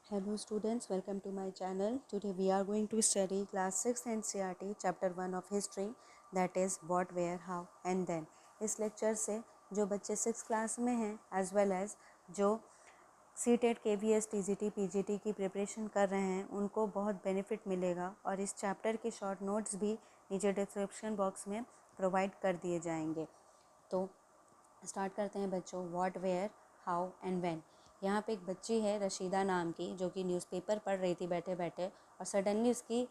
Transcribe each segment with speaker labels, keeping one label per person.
Speaker 1: Hello students, welcome to my channel. Today we are going to study class 6 NCERT chapter 1 of history, that is what, where, how and then. इस lecture से जो बच्चे 6 class में हैं as well as जो CTET KVS TGT PGT की preparation कर रहे हैं उनको बहुत बेनिफिट मिलेगा और इस चैप्टर के शॉर्ट नोट्स भी नीचे डिस्क्रिप्शन बॉक्स में प्रोवाइड कर दिए जाएंगे। तो स्टार्ट करते हैं बच्चों, what, where, how and when. यहाँ पे एक बच्ची है रशीदा नाम की जो कि न्यूज़पेपर पढ़ रही थी बैठे बैठे और सडनली उसकी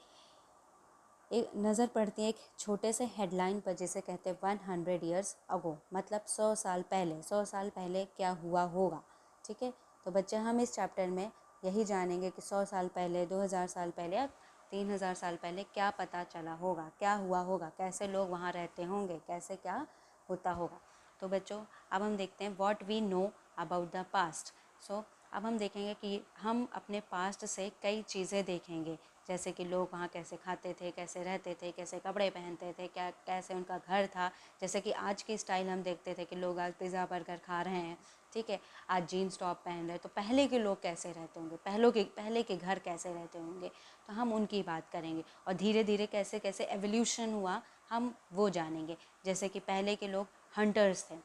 Speaker 1: एक नज़र पड़ती है एक छोटे से हेडलाइन पर जिसे कहते हैं 100 ईयर्स अगो, मतलब 100 साल पहले। 100 साल पहले क्या हुआ होगा, ठीक है। तो बच्चे हम इस चैप्टर में यही जानेंगे कि 100 साल पहले, 2000 साल पहले या 3000 साल पहले क्या पता चला होगा, क्या हुआ होगा, कैसे लोग वहाँ रहते होंगे, कैसे क्या होता होगा। तो बच्चों अब हम देखते हैं what we know about the past. So अब हम देखेंगे कि हम अपने पास्ट से कई चीज़ें देखेंगे, जैसे कि लोग वहाँ कैसे खाते थे, कैसे रहते थे, कैसे कपड़े पहनते थे, क्या कैसे उनका घर था। जैसे कि आज की स्टाइल हम देखते थे कि लोग आज पिज़्ज़ा बर्गर खा रहे हैं, ठीक है, आज जीन्स टॉप पहन रहे हैं। तो पहले के लोग कैसे रहते होंगे, पहले के घर कैसे रहते होंगे, तो हम उनकी बात करेंगे। और धीरे धीरे कैसे कैसे एवोल्यूशन हुआ हम वो जानेंगे। जैसे कि पहले के लोग हंटर्स थे,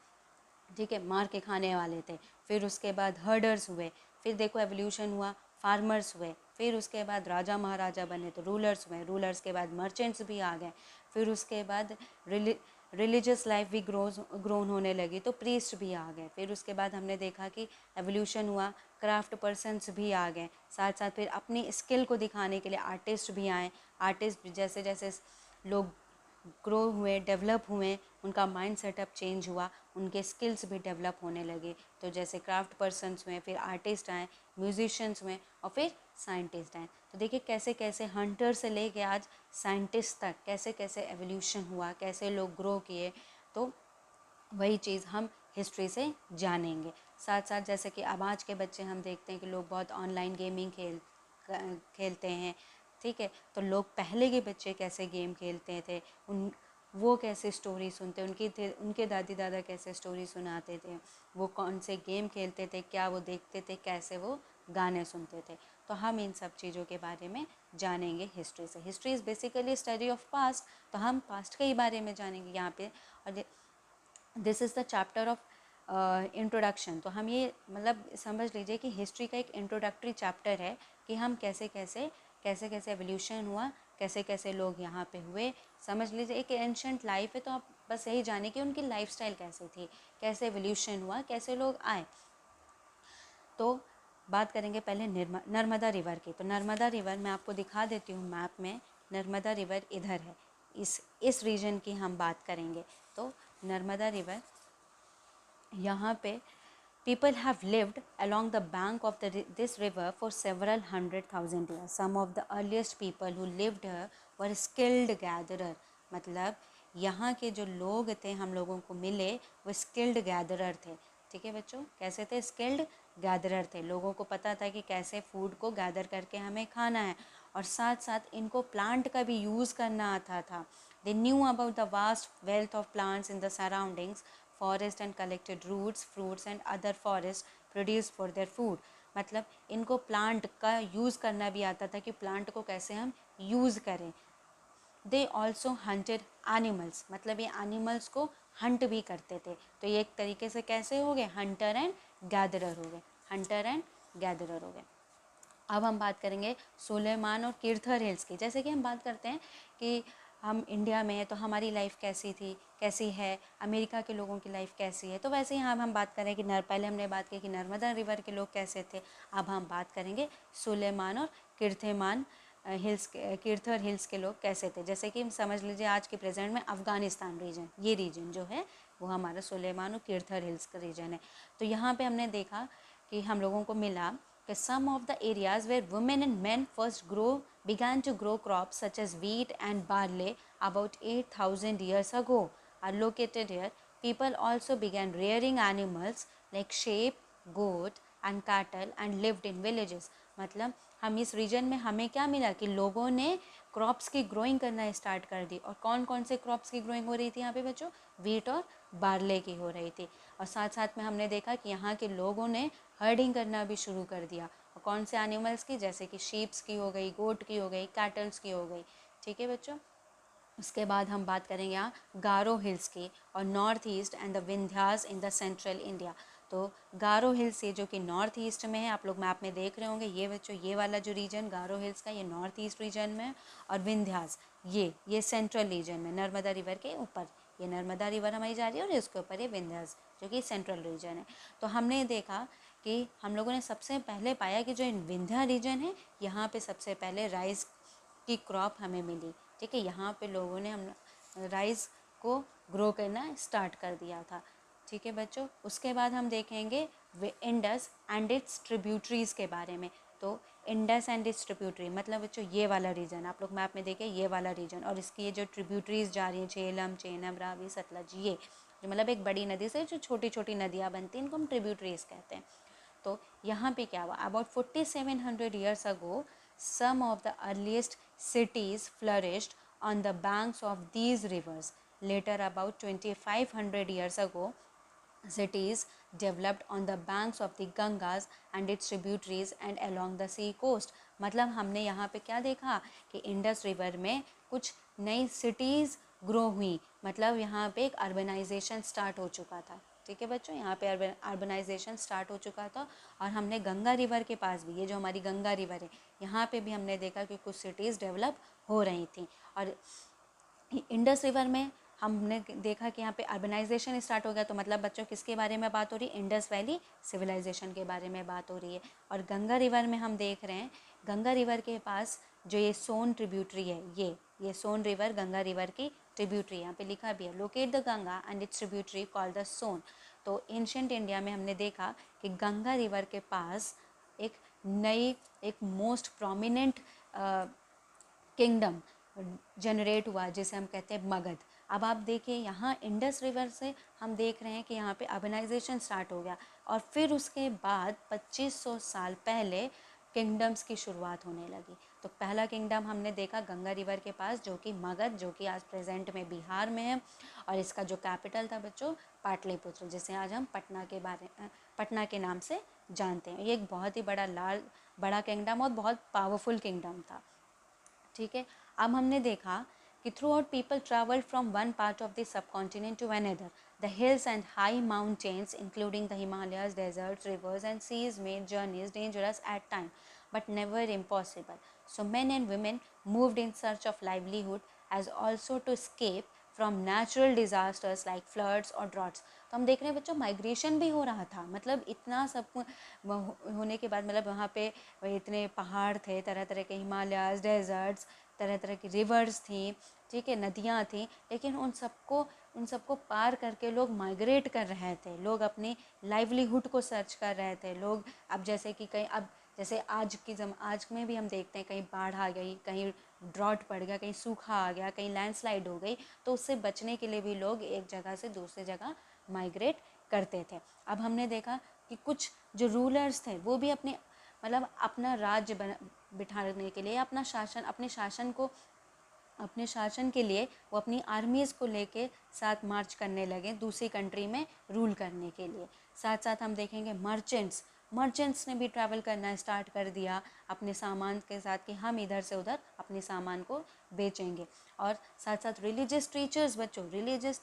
Speaker 1: ठीक है, मार के खाने वाले थे। फिर उसके बाद हर्डर्स हुए, फिर देखो एवोल्यूशन हुआ, फार्मर्स हुए। फिर उसके बाद राजा महाराजा बने तो रूलर्स हुए, रूलर्स के बाद मर्चेंट्स भी आ गए। फिर उसके बाद रिलीजियस लाइफ भी ग्रोन होने लगी तो प्रीस्ट भी आ गए। फिर उसके बाद हमने देखा कि एवोल्यूशन हुआ, क्राफ्ट पर्सन्स भी आ गए। साथ साथ फिर अपनी स्किल को दिखाने के लिए आर्टिस्ट भी आए। आर्टिस्ट जैसे जैसे लोग ग्रो हुए, डेवलप हुए, उनका माइंड सेटअप चेंज हुआ, उनके स्किल्स भी डेवलप होने लगे। तो जैसे क्राफ्ट पर्सन्स हुए, फिर आर्टिस्ट आए, म्यूजिशियंस हुए और फिर साइंटिस्ट आए। तो देखिए कैसे कैसे हंटर से लेके आज साइंटिस्ट तक कैसे कैसे एवोल्यूशन हुआ, कैसे लोग ग्रो किए। तो वही चीज़ हम हिस्ट्री से जानेंगे। साथ साथ जैसे कि अब आज के बच्चे हम देखते हैं कि लोग बहुत ऑनलाइन गेमिंग खेलते हैं, ठीक है। तो लोग पहले के बच्चे कैसे गेम खेलते थे, उन वो कैसे स्टोरी सुनते, उनके दादी दादा कैसे स्टोरी सुनाते थे, वो कौन से गेम खेलते थे, क्या वो देखते थे, कैसे वो गाने सुनते थे। तो हम इन सब चीज़ों के बारे में जानेंगे हिस्ट्री से। History is basically study of past, तो हम पास्ट के ही बारे में जानेंगे यहाँ पे। और this is the chapter of introduction. तो हम ये मतलब समझ लीजिए कि हिस्ट्री का एक इंट्रोडक्टरी चैप्टर है कि हम कैसे कैसे एवोल्यूशन हुआ, कैसे कैसे लोग यहाँ पे हुए। समझ लीजिए एक एंशंट लाइफ है, तो आप बस यही जाने कि उनकी लाइफस्टाइल कैसे थी, कैसे एवोल्यूशन हुआ, कैसे लोग आए। तो बात करेंगे पहले नर्मदा रिवर की। तो नर्मदा रिवर मैं आपको दिखा देती हूँ मैप में। नर्मदा रिवर इधर है, इस रीजन की हम बात करेंगे। तो नर्मदा रिवर यहाँ पे people have lived along the bank of this river for several 100,000 years. Some of the earliest people who lived here were skilled gatherer. मतलब यहाँ के जो लोग थे हम लोगों को मिले वो स्किल्ड गैदरर थे, ठीक है बच्चों। कैसे थे? स्किल्ड गैदरर थे। लोगों को पता था कि कैसे फूड को गैदर करके हमें खाना है, और साथ साथ इनको प्लांट का भी यूज़ करना आता था। They knew about the vast wealth of plants in the surroundings, forest, and collected roots, fruits and other forests produced for their food. मतलब इनको प्लांट का यूज़ करना भी आता था कि प्लांट को कैसे हम यूज़ करें। दे ऑल्सो हंटेड एनिमल्स, मतलब ये एनिमल्स को हंट भी करते थे। तो ये एक तरीके से कैसे हो गए? हंटर एंड गैदरर हो गए, हंटर एंड गैदरर हो गए। अब हम बात करेंगे सुलेमान और किर्थर हिल्स की। जैसे कि हम बात करते हैं कि हम इंडिया में हैं तो हमारी लाइफ कैसी थी, कैसी है, अमेरिका के लोगों की लाइफ कैसी है, तो वैसे ही हम बात करें कि पहले हमने बात की कि नर्मदा रिवर के लोग कैसे थे। अब हम बात करेंगे सुलेमान और किर्थेमान हिल्स किर्थर हिल्स के लोग कैसे थे। जैसे कि समझ लीजिए आज के प्रेजेंट में अफ़गानिस्तान रीजन, ये रीजन जो है वो हमारा सुलेमान और किर्थर हिल्स का रीजन है। तो यहाँ पे हमने देखा कि हम लोगों को मिला कि some of the areas where women and men first began to grow crops such as wheat and barley about 8,000 years ago are located here. People also began rearing animals like sheep, goat and cattle and lived in villages. मतलब हम इस reason में हमें क्या मिला कि लोगों ने क्रॉप्स की ग्रोइंग करना स्टार्ट कर दी। और कौन कौन से क्रॉप्स की ग्रोइंग हो रही थी यहाँ पे बच्चों? वीट और बार्ले की हो रही थी। और साथ साथ में हमने देखा कि यहाँ के लोगों ने हर्डिंग करना भी शुरू कर दिया, और कौन से एनिमल्स की, जैसे कि शीप्स की हो गई, गोट की हो गई, कैटल्स की हो गई। ठीक है बच्चों। उसके बाद हम बात करेंगे यहाँ गारो हिल्स की और north east and the Vindhyas in the central India. तो गारो हिल्स ये जो कि नॉर्थ ईस्ट में है, आप लोग मैप में देख रहे होंगे, ये बच्चों ये वाला जो रीजन गारो हिल्स का ये नॉर्थ ईस्ट रीजन में है, और विंध्यास ये सेंट्रल रीजन में, नर्मदा रिवर के ऊपर, ये नर्मदा रिवर हमारी जा रही है और इसके ऊपर ये विंध्यास जो कि सेंट्रल रीजन है। तो हमने देखा कि हम लोगों ने सबसे पहले पाया कि जो विंध्या रीजन है यहाँ पे सबसे पहले राइस की क्रॉप हमें मिली। ठीक है, यहाँ पे लोगों ने हम राइस को ग्रो करना स्टार्ट कर दिया था। ठीक है बच्चों। उसके बाद हम देखेंगे इंडस एंड इट्स ट्रिब्यूटरीज़ के बारे में। तो इंडस एंड इट्स ट्रिब्यूटरी मतलब बच्चों ये वाला रीजन, आप लोग मैप में देखें ये वाला रीजन, और इसकी ये जो ट्रिब्यूटरीज़ जा रही हैं, झेलम, चेनाब, रावी, सतलज, ये जो मतलब एक बड़ी नदी से जो छोटी छोटी नदियाँ बनती हैं इनको हम ट्रिब्यूटरीज़ कहते हैं। तो यहाँ पे क्या हुआ, about 4700 years ago some of the earliest cities flourished on the banks of these rivers. Later, about 2500 years ago, cities developed on the banks of the Gangas and its tributaries and along the sea coast. मतलब हमने यहाँ पे क्या देखा कि Indus river में कुछ नई सिटीज़ ग्रो हुई, मतलब यहाँ पे एक अर्बनाइजेशन स्टार्ट हो चुका था। ठीक है बच्चों, यहाँ पे अर्बनाइजेशन स्टार्ट हो चुका था। और हमने गंगा रिवर के पास भी, ये जो हमारी गंगा रिवर है, यहाँ पे भी हमने देखा कि कुछ सिटीज़ डेवलप हो रही थी। और इंडस रिवर में हमने देखा कि यहाँ पे अर्बनाइजेशन स्टार्ट हो गया। तो मतलब बच्चों किसके बारे में बात हो रही है, इंडस वैली सिविलाइजेशन के बारे में बात हो रही है। और गंगा रिवर में हम देख रहे हैं, गंगा रिवर के पास जो ये सोन ट्रिब्यूटरी है, ये सोन रिवर गंगा रिवर की ट्रिब्यूटरी, यहाँ पे लिखा भी है, locate the Ganga and its tributary called the Son. तो एंशिएंट इंडिया में हमने देखा कि गंगा रिवर के पास एक मोस्ट प्रोमिनेंट किंगडम जनरेट हुआ जिसे हम कहते हैं मगध। अब आप देखिए यहाँ इंडस रिवर से हम देख रहे हैं कि यहाँ पे अर्बनाइजेशन स्टार्ट हो गया, और फिर उसके बाद 2500 साल पहले किंगडम्स की शुरुआत होने लगी। तो पहला किंगडम हमने देखा गंगा रिवर के पास जो कि मगध, जो कि आज प्रेजेंट में बिहार में है, और इसका जो कैपिटल था बच्चों पाटलिपुत्र, जिसे आज हम पटना के नाम से जानते हैं। ये एक बहुत ही बड़ा किंगडम और बहुत पावरफुल किंगडम था। ठीक है। अब हमने देखा कि throughout people travel from one part of the subcontinent to another. The hills and high mountains including the Himalayas, deserts, rivers and seas made journeys dangerous at time but never impossible. So men and women moved in search of livelihood as also to escape from natural disasters like floods or droughts. तो हम देख रहे हैं बच्चों migration भी हो रहा था, मतलब इतना सब होने के बाद, मतलब वहाँ पे इतने पहाड़ थे, तरह तरह के हिमालयाज, डेजर्ट्स, तरह तरह की रिवर्स थी, ठीक है, नदियाँ थी, लेकिन उन सबको पार करके लोग माइग्रेट कर रहे थे, लोग अपनी लाइवलीहुड को सर्च कर रहे थे लोग। अब जैसे कि जैसे आज में भी हम देखते हैं कहीं बाढ़ आ गई, कहीं ड्रॉट पड़ गया, कहीं सूखा आ गया, कहीं लैंडस्लाइड हो गई, तो उससे बचने के लिए भी लोग एक जगह से दूसरी जगह माइग्रेट करते थे। अब हमने देखा कि कुछ जो रूलर्स थे वो भी अपना राज्य बिठाने के लिए, अपने शासन के लिए वो अपनी आर्मीज़ को लेके साथ मार्च करने लगे दूसरी कंट्री में रूल करने के लिए। साथ साथ हम देखेंगे मर्चेंट्स ने भी ट्रैवल करना स्टार्ट कर दिया अपने सामान के साथ कि हम इधर से उधर अपने सामान को बेचेंगे। और साथ साथ रिलीजियस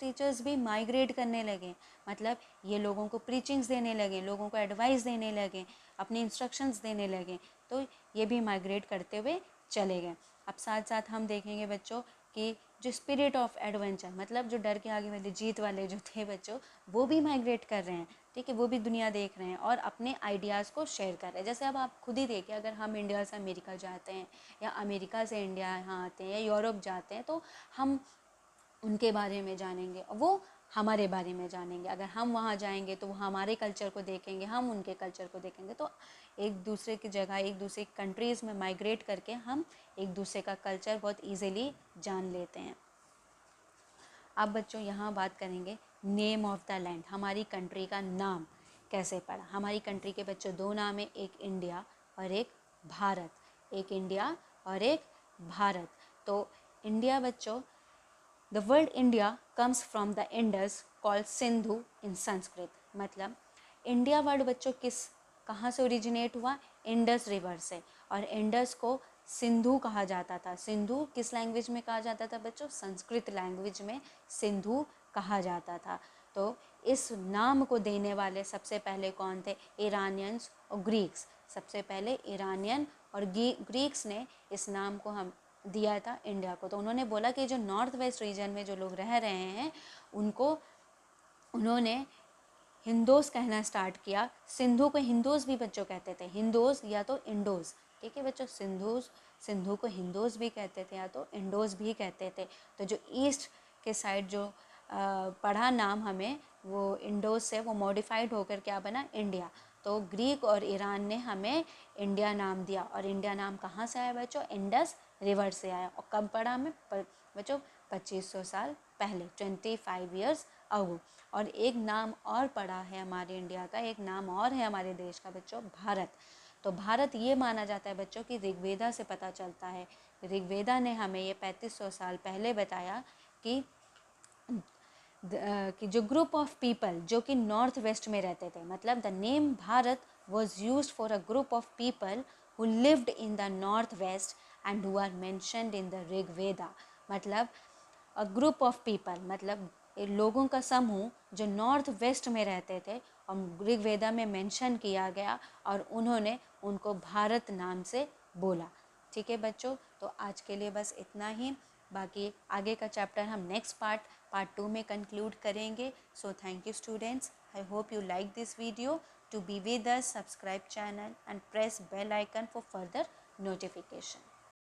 Speaker 1: टीचर्स भी माइग्रेट करने लगे, मतलब ये लोगों को प्रीचिंग्स देने लगे, लोगों को एडवाइस देने लगे, अपनी इंस्ट्रक्शंस देने लगे, तो ये भी माइग्रेट करते हुए चले गए। अब साथ साथ हम देखेंगे बच्चों कि जो स्पिरिट ऑफ एडवेंचर, मतलब जो डर के आगे वाले जीत वाले जो थे बच्चों, वो भी माइग्रेट कर रहे हैं। ठीक है, वो भी दुनिया देख रहे हैं और अपने आइडियाज़ को शेयर कर रहे हैं। जैसे अब आप खुद ही देखिए, अगर हम इंडिया से अमेरिका जाते हैं या अमेरिका से इंडिया यहाँ आते हैं या यूरोप जाते हैं, तो हम उनके बारे में जानेंगे, वो हमारे बारे में जानेंगे। अगर हम वहाँ जाएंगे तो वो हमारे कल्चर को देखेंगे, हम उनके कल्चर को देखेंगे। तो एक दूसरे की जगह, एक दूसरे कंट्रीज़ में माइग्रेट करके हम एक दूसरे का कल्चर बहुत इजीली जान लेते हैं। अब बच्चों यहाँ बात करेंगे नेम ऑफ द लैंड, हमारी कंट्री का नाम कैसे पड़ा। हमारी कंट्री के बच्चों दो नाम है, एक इंडिया और एक भारत। एक इंडिया और एक भारत। तो इंडिया बच्चों, the word India comes from the Indus called Sindhu in Sanskrit. मतलब इंडिया वर्ड बच्चों कहाँ से ओरिजिनेट हुआ, इंडस रिवर से, और इंडस को सिंधु कहा जाता था। सिंधु किस लैंग्वेज में कहा जाता था बच्चों? संस्कृत लैंग्वेज में सिंधु कहा जाता था। तो इस नाम को देने वाले सबसे पहले कौन थे? ईरानियंस और ग्रीक्स। सबसे पहले ईरानियन और ग्रीक्स ने इस नाम को हम दिया था इंडिया को। तो उन्होंने बोला कि जो नॉर्थ वेस्ट रीजन में जो लोग रह रहे हैं उन्होंने हिंदोस कहना स्टार्ट किया। सिंधु को हिंदोस भी बच्चों कहते थे, हिंदोस या तो इंडोस। ठीक है बच्चों, सिंधु को हिंदोस भी कहते थे या तो इंडोस भी कहते थे। तो जो ईस्ट के साइड जो पढ़ा नाम हमें, वो इंडोस से वो मॉडिफाइड होकर क्या बना? इंडिया। तो ग्रीक और ईरान ने हमें इंडिया नाम दिया। और इंडिया नाम कहाँ से आया बच्चों? इंडस रिवर से आया। और कब पढ़ा हमें बच्चों? 2500 साल पहले, 25 ईयर्स अगो। और एक नाम और पड़ा है हमारे इंडिया का, एक नाम और है हमारे देश का बच्चों, भारत। तो भारत ये माना जाता है बच्चों कि ऋग्वेदा से पता चलता है। ऋग्वेदा ने हमें ये 3500 साल पहले बताया कि जो ग्रुप ऑफ पीपल जो कि नॉर्थ वेस्ट में रहते थे, मतलब the name Bharat was use for a group of people who lived in the north west and who are mentioned in the Rigveda. मतलब अ ग्रुप ऑफ पीपल मतलब लोगों का समूह जो नॉर्थ वेस्ट में रहते थे और ऋग्वेदा में मेंशन किया गया, और उन्होंने उनको भारत नाम से बोला। ठीक है बच्चों, तो आज के लिए बस इतना ही। बाकी आगे का चैप्टर हम नेक्स्ट पार्ट 2 में कंक्लूड करेंगे। So thank you students, I hope you like this video. To be with us, subscribe channel and press bell icon for further notification.